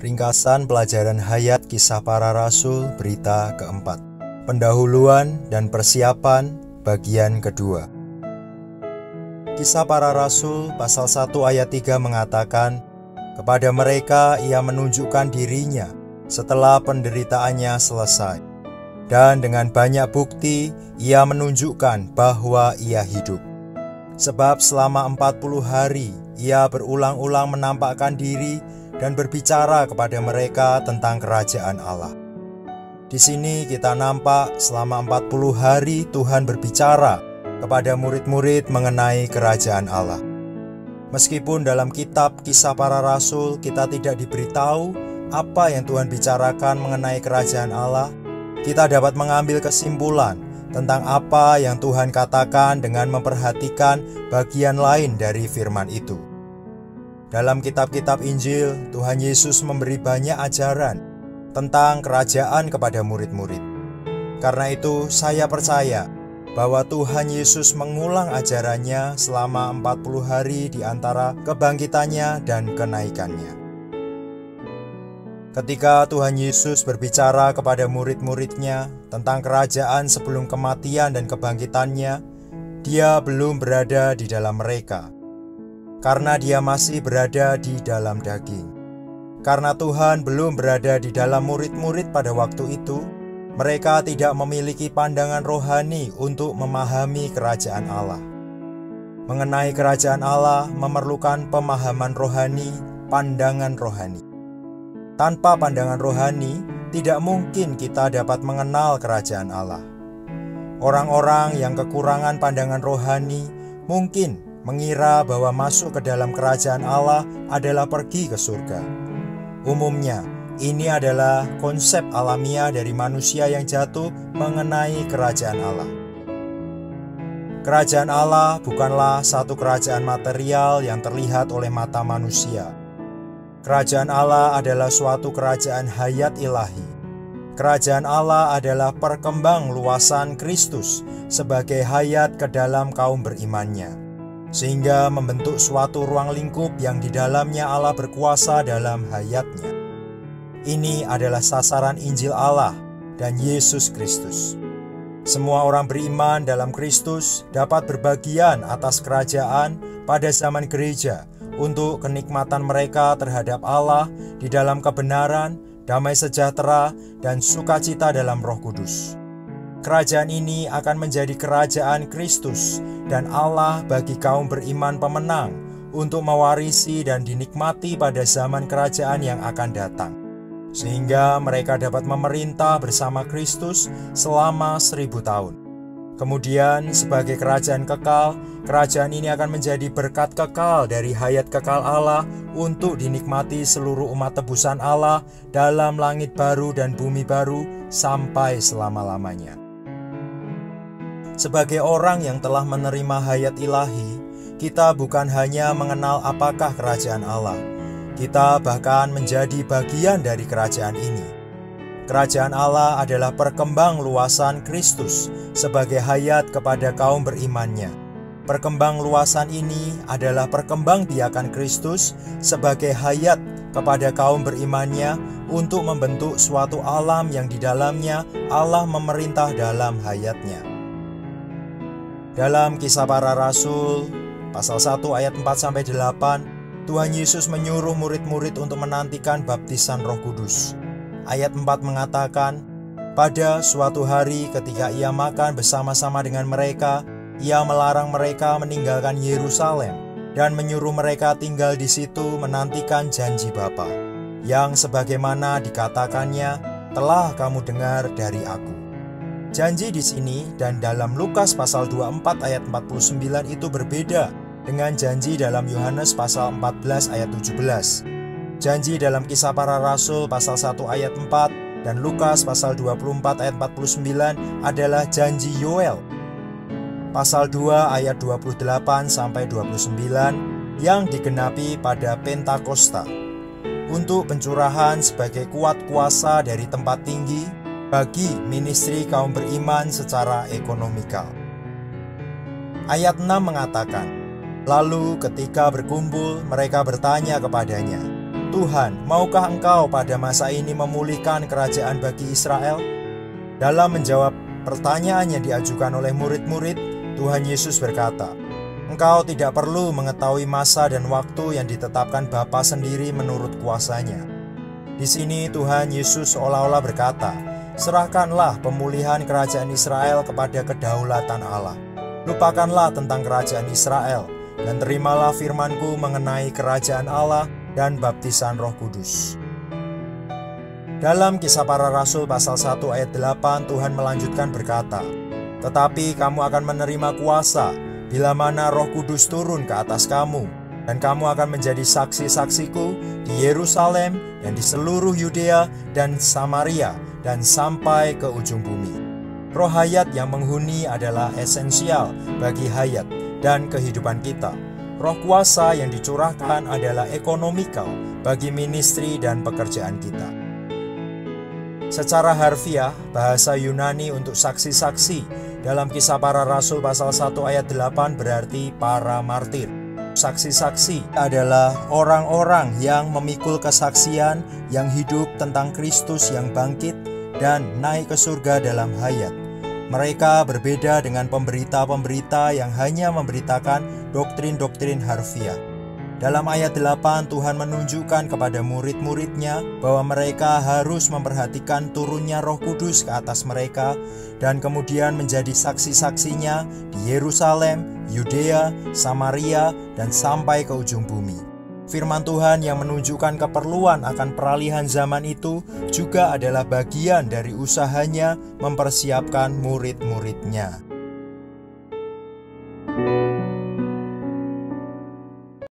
Ringkasan pelajaran hayat Kisah Para Rasul berita keempat. Pendahuluan dan persiapan bagian kedua. Kisah Para Rasul pasal 1 ayat 3 mengatakan, kepada mereka ia menunjukkan dirinya setelah penderitaannya selesai. Dan dengan banyak bukti ia menunjukkan bahwa ia hidup. Sebab selama 40 hari ia berulang-ulang menampakkan diri dan berbicara kepada mereka tentang kerajaan Allah. Di sini kita nampak selama 40 hari Tuhan berbicara kepada murid-murid mengenai kerajaan Allah. Meskipun dalam kitab Kisah Para Rasul kita tidak diberitahu apa yang Tuhan bicarakan mengenai kerajaan Allah, kita dapat mengambil kesimpulan tentang apa yang Tuhan katakan dengan memperhatikan bagian lain dari firman itu. Dalam kitab-kitab Injil, Tuhan Yesus memberi banyak ajaran tentang kerajaan kepada murid-murid. Karena itu, saya percaya bahwa Tuhan Yesus mengulang ajarannya selama 40 hari di antara kebangkitannya dan kenaikannya. Ketika Tuhan Yesus berbicara kepada murid-muridnya tentang kerajaan sebelum kematian dan kebangkitannya, Dia belum berada di dalam mereka, karena Dia masih berada di dalam daging. Karena Tuhan belum berada di dalam murid-murid pada waktu itu, mereka tidak memiliki pandangan rohani untuk memahami kerajaan Allah. Mengenai kerajaan Allah memerlukan pemahaman rohani, pandangan rohani. Tanpa pandangan rohani, tidak mungkin kita dapat mengenal kerajaan Allah. Orang-orang yang kekurangan pandangan rohani mungkin mengira bahwa masuk ke dalam kerajaan Allah adalah pergi ke surga. Umumnya, ini adalah konsep alamiah dari manusia yang jatuh mengenai kerajaan Allah. Kerajaan Allah bukanlah satu kerajaan material yang terlihat oleh mata manusia. Kerajaan Allah adalah suatu kerajaan hayat ilahi. Kerajaan Allah adalah perkembang luasan Kristus sebagai hayat ke dalam kaum berimannya, sehingga membentuk suatu ruang lingkup yang di dalamnya Allah berkuasa dalam hayatnya. Ini adalah sasaran Injil Allah dan Yesus Kristus. Semua orang beriman dalam Kristus dapat berbagian atas kerajaan pada zaman gereja untuk kenikmatan mereka terhadap Allah di dalam kebenaran, damai sejahtera, dan sukacita dalam Roh Kudus. Kerajaan ini akan menjadi kerajaan Kristus dan Allah bagi kaum beriman pemenang untuk mewarisi dan dinikmati pada zaman kerajaan yang akan datang, sehingga mereka dapat memerintah bersama Kristus selama 1000 tahun. Kemudian sebagai kerajaan kekal, kerajaan ini akan menjadi berkat kekal dari hayat kekal Allah untuk dinikmati seluruh umat tebusan Allah dalam langit baru dan bumi baru sampai selama-lamanya. Sebagai orang yang telah menerima hayat ilahi, kita bukan hanya mengenal apakah kerajaan Allah, kita bahkan menjadi bagian dari kerajaan ini. Kerajaan Allah adalah perkembang luasan Kristus sebagai hayat kepada kaum berimannya. Perkembang luasan ini adalah perkembang biakan Kristus sebagai hayat kepada kaum berimannya untuk membentuk suatu alam yang di dalamnya Allah memerintah dalam hayatnya. Dalam Kisah Para Rasul pasal 1 ayat 4-8, Tuhan Yesus menyuruh murid-murid untuk menantikan baptisan Roh Kudus. Ayat 4 mengatakan, pada suatu hari ketika ia makan bersama-sama dengan mereka, ia melarang mereka meninggalkan Yerusalem dan menyuruh mereka tinggal di situ menantikan janji Bapa, yang sebagaimana dikatakannya, telah kamu dengar dari aku. Janji di sini dan dalam Lukas pasal 24 ayat 49 itu berbeda dengan janji dalam Yohanes pasal 14 ayat 17. Janji dalam Kisah Para Rasul pasal 1 ayat 4 dan Lukas pasal 24 ayat 49 adalah janji Yoel pasal 2 ayat 28-29 yang digenapi pada Pentakosta untuk pencurahan sebagai kuat kuasa dari tempat tinggi bagi ministri kaum beriman secara ekonomikal. Ayat 6 mengatakan, lalu ketika berkumpul mereka bertanya kepadanya, Tuhan, maukah Engkau pada masa ini memulihkan kerajaan bagi Israel? Dalam menjawab pertanyaan yang diajukan oleh murid-murid, Tuhan Yesus berkata, "Engkau tidak perlu mengetahui masa dan waktu yang ditetapkan Bapa sendiri menurut kuasanya." Di sini Tuhan Yesus seolah-olah berkata, "Serahkanlah pemulihan kerajaan Israel kepada kedaulatan Allah. Lupakanlah tentang kerajaan Israel, dan terimalah firman-Ku mengenai kerajaan Allah dan baptisan Roh Kudus." Dalam Kisah Para Rasul pasal 1 ayat 8, Tuhan melanjutkan berkata, "Tetapi kamu akan menerima kuasa bila mana Roh Kudus turun ke atas kamu, dan kamu akan menjadi saksi-saksiku di Yerusalem dan di seluruh Yudea dan Samaria dan sampai ke ujung bumi." Roh hayat yang menghuni adalah esensial bagi hayat dan kehidupan kita. Roh kuasa yang dicurahkan adalah ekonomikal bagi ministry dan pekerjaan kita. Secara harfiah, bahasa Yunani untuk saksi-saksi dalam Kisah Para Rasul pasal 1 ayat 8 berarti para martir. Saksi-saksi adalah orang-orang yang memikul kesaksian yang hidup tentang Kristus yang bangkit dan naik ke surga dalam hayat. Mereka berbeda dengan pemberita-pemberita yang hanya memberitakan doktrin-doktrin harfiah. Dalam ayat 8, Tuhan menunjukkan kepada murid-muridnya bahwa mereka harus memperhatikan turunnya Roh Kudus ke atas mereka dan kemudian menjadi saksi-saksinya di Yerusalem, Yudea, Samaria, dan sampai ke ujung bumi. Firman Tuhan yang menunjukkan keperluan akan peralihan zaman itu juga adalah bagian dari usahanya mempersiapkan murid-muridnya.